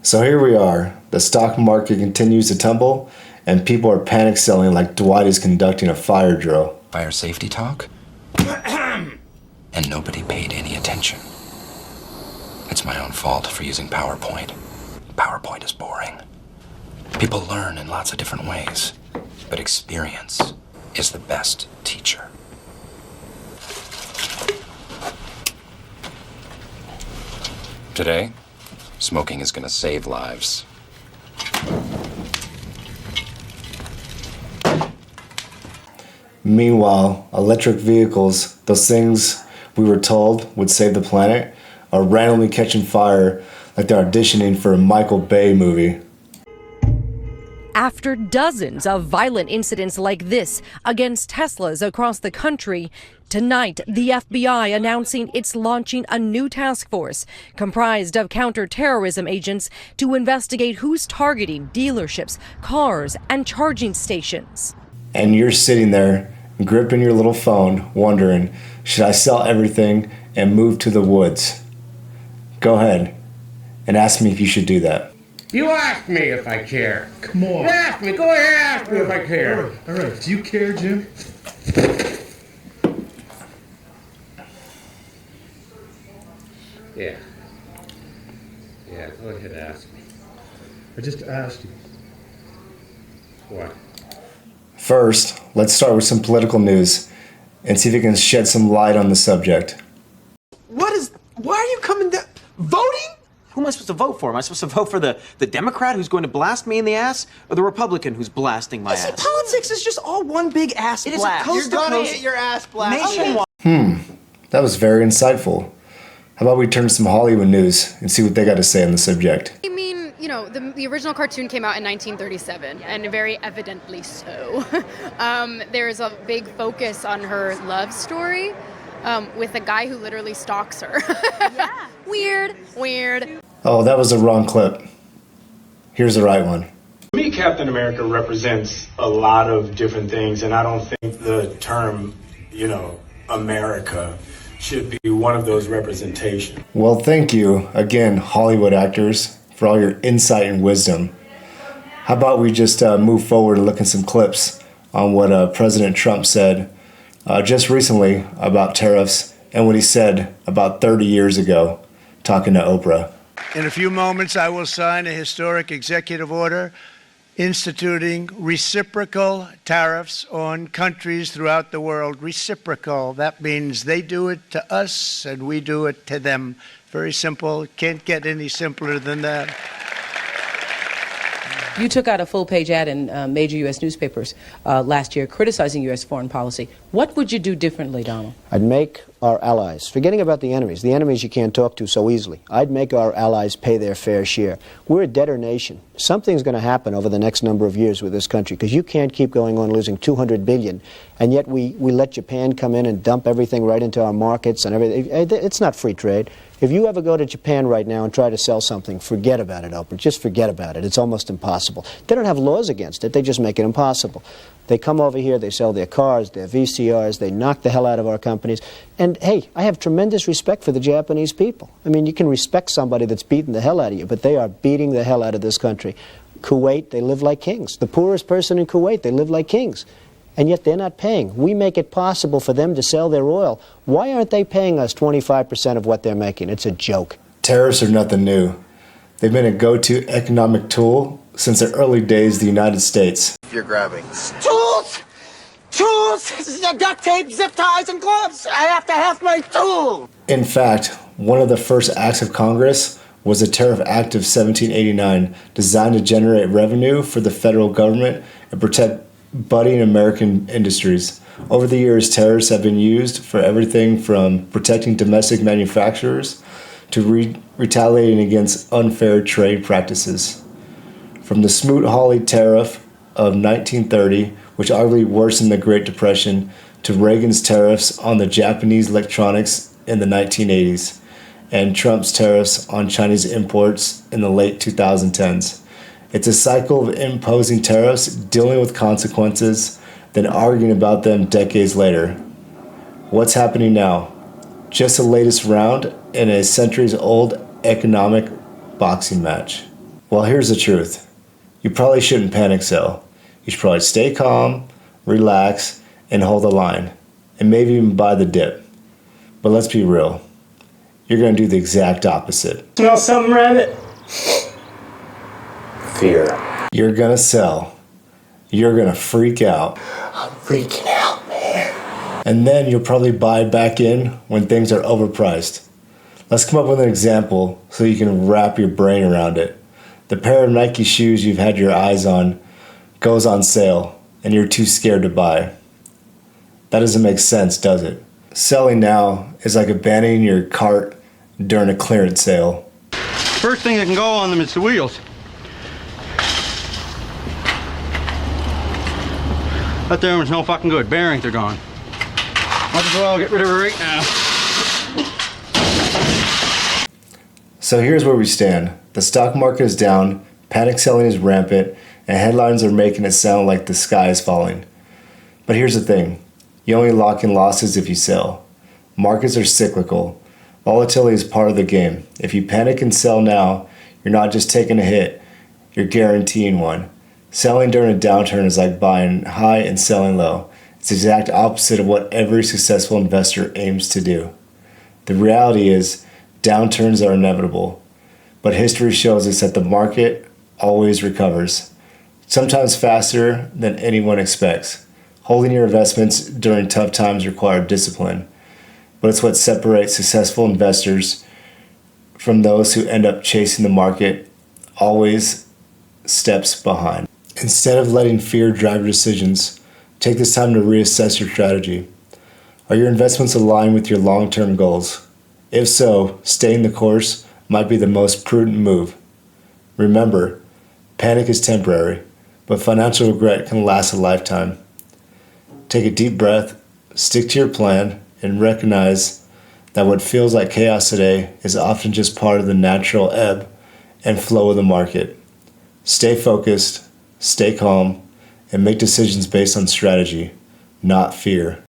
So here we are. The stock market continues to tumble, and people are panic selling like Dwight is conducting a fire drill. Fire safety talk? And nobody paid any attention. It's my own fault for using PowerPoint. PowerPoint is boring. People learn in lots of different ways, but experience is the best teacher. Today, smoking is going to save lives. Meanwhile, electric vehicles, those things we were told would save the planet, are randomly catching fire like they're auditioning for a Michael Bay movie. After dozens of violent incidents like this against Teslas across the country, tonight the FBI announcing it's launching a new task force comprised of counter-terrorism agents to investigate who's targeting dealerships, cars, and charging stations. And you're sitting there, gripping your little phone, wondering, should I sell everything and move to the woods? Go ahead and ask me if you should do that. You ask me if I care. Come on. Ask me. Go ahead, ask me if I care. All right. Do you care, Jim? Yeah. Yeah, go ahead, ask me. I just asked you. What? First, let's start with some political news and see if it can shed some light on the subject. Why are you coming down? Voting? Who am I supposed to vote for? Am I supposed to vote for the Democrat who's going to blast me in the ass, or the Republican who's blasting my ass? Politics is just all one big ass It is blast. a coast You're to gonna coast hit your ass blast. nationwide. That was very insightful. How about we turn to some Hollywood news and see what they got to say on the subject? I mean, you know, the original cartoon came out in 1937, and very evidently so. There's a big focus on her love story with a guy who literally stalks her. Yeah. Weird. Oh, that was the wrong clip. Here's the right one. To me, Captain America represents a lot of different things, and I don't think the term, America should be one of those representations. Well, thank you again, Hollywood actors, for all your insight and wisdom. How about we just move forward and look at some clips on what President Trump said just recently about tariffs and what he said about 30 years ago talking to Oprah. In a few moments, I will sign a historic executive order instituting reciprocal tariffs on countries throughout the world. Reciprocal, that means they do it to us and we do it to them. Very simple. Can't get any simpler than that. You took out a full-page ad in major U.S. newspapers last year criticizing U.S. foreign policy. What would you do differently, Donald? I'd make our allies, forgetting about the enemies you can't talk to so easily, I'd make our allies pay their fair share. We're a debtor nation. Something's going to happen over the next number of years with this country, because you can't keep going on losing $200 billion, and yet we let Japan come in and dump everything right into our markets and everything. It's not free trade. If you ever go to Japan right now and try to sell something, forget about it, Oprah. Just forget about it. It's almost impossible. They don't have laws against it. They just make it impossible. They come over here, they sell their cars, their VCRs, they knock the hell out of our companies. And, hey, I have tremendous respect for the Japanese people. I mean, you can respect somebody that's beating the hell out of you, but they are beating the hell out of this country. Kuwait, they live like kings. The poorest person in Kuwait, they live like kings. And yet they're not paying. We make it possible for them to sell their oil. Why aren't they paying us 25% of what they're making? It's a joke. Tariffs are nothing new. They've been a go-to economic tool since the early days of the United States. You're grabbing. Tools! Duct tape, zip ties, and gloves! I have to have my tool! In fact, one of the first acts of Congress was the Tariff Act of 1789, designed to generate revenue for the federal government and protect budding American industries. Over the years, tariffs have been used for everything from protecting domestic manufacturers to retaliating against unfair trade practices. From the Smoot-Hawley Tariff of 1930, which arguably worsened the Great Depression, to Reagan's tariffs on the Japanese electronics in the 1980s, and Trump's tariffs on Chinese imports in the late 2010s. It's a cycle of imposing tariffs, dealing with consequences, then arguing about them decades later. What's happening now? Just the latest round in a centuries-old economic boxing match. Well, here's the truth. You probably shouldn't panic sell. You should probably stay calm, relax, and hold the line, and maybe even buy the dip. But let's be real. You're going to do the exact opposite. Smell something, Rabbit? Fear. You're going to sell. You're going to freak out. I'm freaking out, man. And then you'll probably buy back in when things are overpriced. Let's come up with an example so you can wrap your brain around it. The pair of Nike shoes you've had your eyes on goes on sale, and you're too scared to buy. That doesn't make sense, does it? Selling now is like abandoning your cart during a clearance sale. First thing that can go on them is the wheels. That there one's no fucking good. Bearings are gone. Might as well get rid of it right now. So here's where we stand. The stock market is down, panic selling is rampant, and headlines are making it sound like the sky is falling. But here's the thing. You only lock in losses if you sell. Markets are cyclical. Volatility is part of the game. If you panic and sell now, you're not just taking a hit, you're guaranteeing one. Selling during a downturn is like buying high and selling low. It's the exact opposite of what every successful investor aims to do. The reality is, downturns are inevitable, but history shows us that the market always recovers, sometimes faster than anyone expects. Holding your investments during tough times requires discipline, but it's what separates successful investors from those who end up chasing the market always steps behind. Instead of letting fear drive your decisions, take this time to reassess your strategy. Are your investments aligned with your long-term goals? If so, staying the course might be the most prudent move. Remember, panic is temporary, but financial regret can last a lifetime. Take a deep breath, stick to your plan, and recognize that what feels like chaos today is often just part of the natural ebb and flow of the market. Stay focused, stay calm, and make decisions based on strategy, not fear.